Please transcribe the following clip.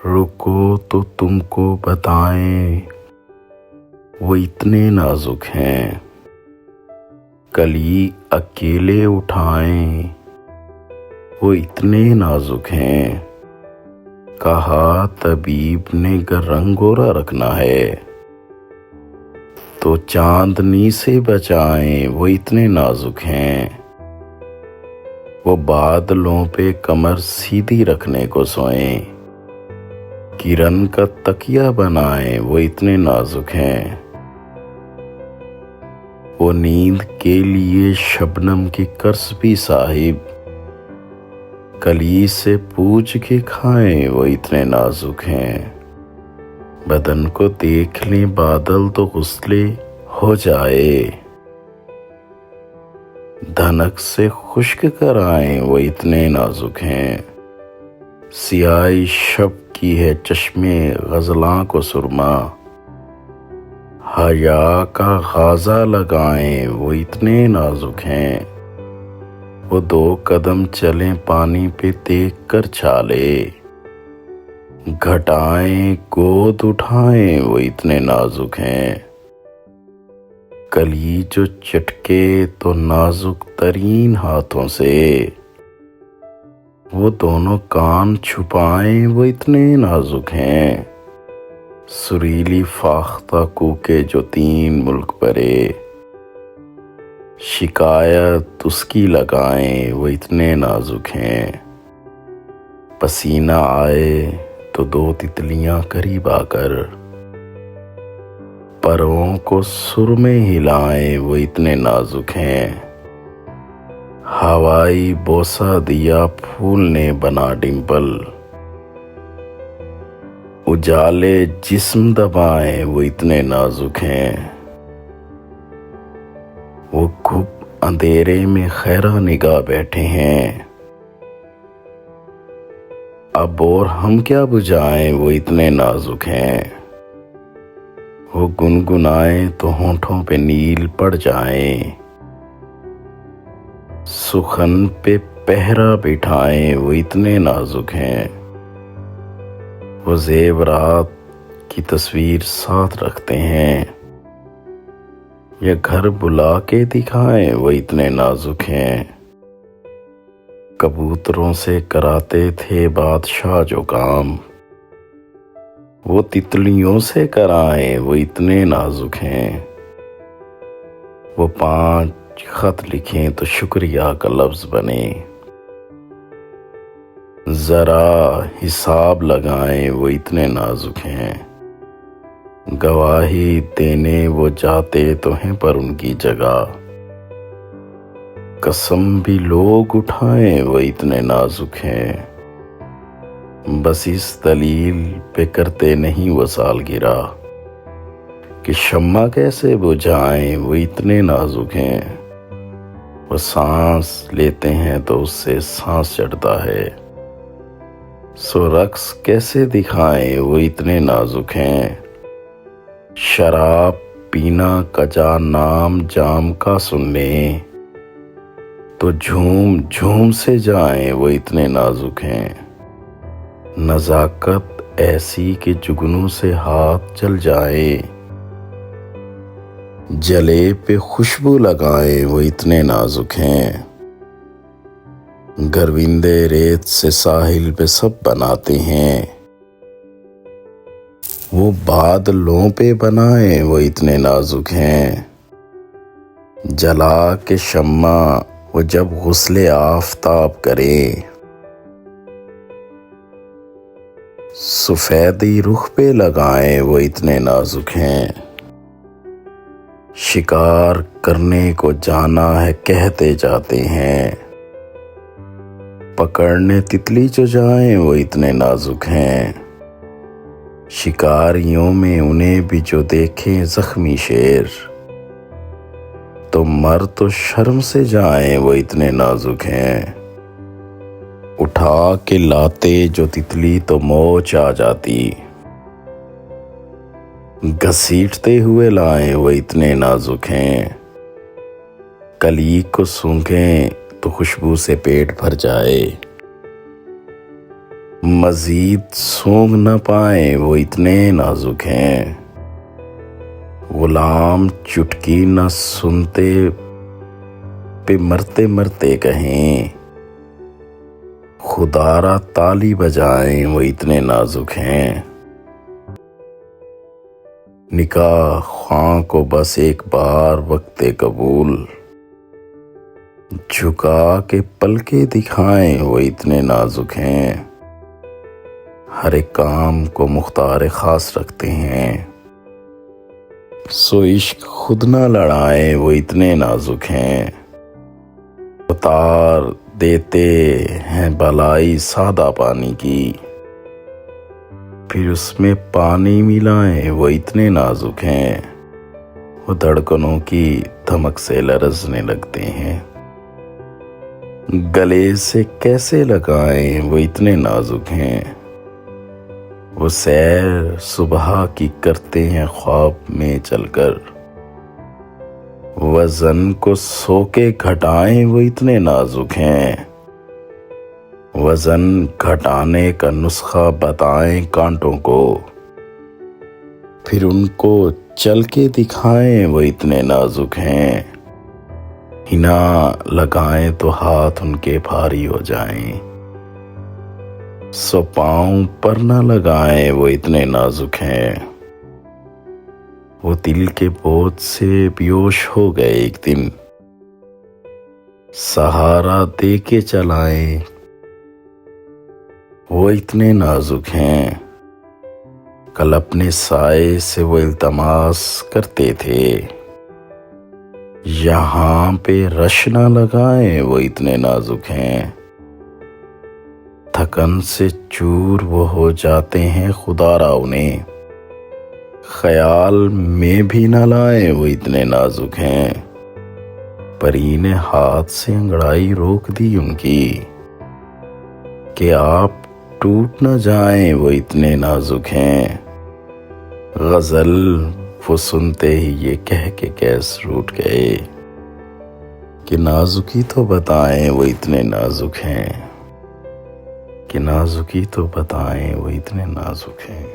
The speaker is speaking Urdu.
رکو تو تم کو بتائیں، وہ اتنے نازک ہیں، کلی اکیلے اٹھائیں، وہ اتنے نازک ہیں، کہا طبیب نے گر رنگ گورا رکھنا ہے تو چاندنی سے بچائیں، وہ اتنے نازک ہیں، وہ بادلوں پہ کمر سیدھی رکھنے کو سوئیں، کرن کا تکیہ بنائیں، وہ اتنے نازک ہیں، وہ نیند کے لیے شبنم کی قرض بھی صاحب کلی سے پوچھ کے کھائیں، وہ اتنے نازک ہیں، بدن کو دیکھ لیں بادل تو غسلے ہو جائے، دھنک سے خشک کرائیں، وہ اتنے نازک ہیں، سیاہی شب کی ہے چشمے غزلاں کو سرما، حیا کا غازہ لگائیں، وہ اتنے نازک ہیں، وہ 2 قدم چلیں پانی پہ دیکھ کر چھالے، گھٹائیں گود اٹھائیں، وہ اتنے نازک ہیں، کلی جو چٹکے تو نازک ترین ہاتھوں سے، وہ دونوں کان چھپائیں، وہ اتنے نازک ہیں، سریلی فاختہ کوکے جو 3 ملک پرے، شکایت اس کی لگائیں، وہ اتنے نازک ہیں، پسینہ آئے تو 2 تتلیاں قریب آ کر پروں کو سرمے ہلائیں، وہ اتنے نازک ہیں، ہوائی بوسہ دیا پھول نے بنا ڈمپل، اجالے جسم دبائیں، وہ اتنے نازک ہیں، وہ گھپ اندھیرے میں خیرہ نگاہ بیٹھے ہیں، اب اور ہم کیا بجھائیں، وہ اتنے نازک ہیں، وہ گنگنائیں تو ہونٹوں پہ نیل پڑ جائیں، سخن پہ پہرا بٹھائیں، وہ اتنے نازک ہیں، وہ زیورات کی تصویر ساتھ رکھتے ہیں، یا گھر بلا کے دکھائیں، وہ اتنے نازک ہیں، کبوتروں سے کراتے تھے بادشاہ جو کام، وہ تتلیوں سے کرائیں، وہ اتنے نازک ہیں، وہ 5 خط لکھیں تو شکریہ کا لفظ بنے، ذرا حساب لگائیں، وہ اتنے نازک ہیں، گواہی دینے وہ جاتے تو ہیں پر ان کی جگہ، قسم بھی لوگ اٹھائیں، وہ اتنے نازک ہیں، بس اس دلیل پہ کرتے نہیں وہ سالگرہ کہ شمع کیسے بجھائیں، وہ اتنے نازک ہیں، وہ سانس لیتے ہیں تو اس سے سانس چڑھتا ہے، سو رقص کیسے دکھائیں، وہ اتنے نازک ہیں، شراب پینا کجا نام جام کا سن لیں تو جھوم جھوم سے جائیں، وہ اتنے نازک ہیں، نزاکت ایسی کہ جگنوں سے ہاتھ جل جائیں، جلے پہ خوشبو لگائیں، وہ اتنے نازک ہیں، گروندے ریت سے ساحل پہ سب بناتے ہیں، وہ بادلوں پہ بنائیں، وہ اتنے نازک ہیں، جلا کے شمع وہ جب غسل آفتاب کریں، سفیدی رخ پہ لگائیں، وہ اتنے نازک ہیں، شکار کرنے کو جانا ہے کہتے جاتے ہیں، پکڑنے تتلی جو جائیں، وہ اتنے نازک ہیں، شکاریوں میں انہیں بھی جو دیکھیں زخمی شیر تو مر تو شرم سے جائیں، وہ اتنے نازک ہیں، اٹھا کے لاتے جو تتلی تو موچ آ جاتی، گھسیٹتے ہوئے لائیں، وہ اتنے نازک ہیں، کلی کو سونگھیں تو خوشبو سے پیٹ بھر جائے، مزید سونگ نہ پائیں وہ اتنے نازک ہیں، غلام چٹکی نہ سنتے پہ مرتے مرتے کہیں، خدا را تالی بجائیں وہ اتنے نازک ہیں۔ نکاح خواں کو بس ایک بار وقت قبول، جھکا کے پلکیں دکھائیں وہ اتنے نازک ہیں، ہر ایک کام کو مختار خاص رکھتے ہیں، سو عشق خود نہ لڑائیں وہ اتنے نازک ہیں، اتار دیتے ہیں بلائی سادہ پانی کی، پھر اس میں پانی ملائیں وہ اتنے نازک ہیں، وہ دھڑکنوں کی دھمک سے لرزنے لگتے ہیں، گلے سے کیسے لگائیں وہ اتنے نازک ہیں، وہ سیر صبح کی کرتے ہیں خواب میں چل کر، وزن کو سو کے گھٹائیں وہ اتنے نازک ہیں، وزن گھٹانے کا نسخہ بتائیں کانٹوں کو، پھر ان کو چل کے دکھائیں وہ اتنے نازک ہیں، ہنا لگائیں تو ہاتھ ان کے بھاری ہو جائیں، سو پاؤں پر نہ لگائیں وہ اتنے نازک ہیں، وہ دل کے بوجھ سے بیہوش ہو گئے ایک دن، سہارا دے کے چلائیں وہ اتنے نازک ہیں، کل اپنے سائے سے وہ التماس کرتے تھے، یہاں پہ رش نہ لگائیں وہ اتنے نازک ہیں، تھکن سے چور وہ ہو جاتے ہیں خدا را انہیں، خیال میں بھی نہ لائیں وہ اتنے نازک ہیں، پری نے ہاتھ سے انگڑائی روک دی ان کی، کہ آپ ٹوٹ نہ جائیں وہ اتنے نازک ہیں، غزل وہ سنتے ہی یہ کہہ کے کیس روٹ گئے، کہ نازکی تو بتائیں وہ اتنے نازک ہیں، کہ نازکی تو بتائیں وہ اتنے نازک ہیں۔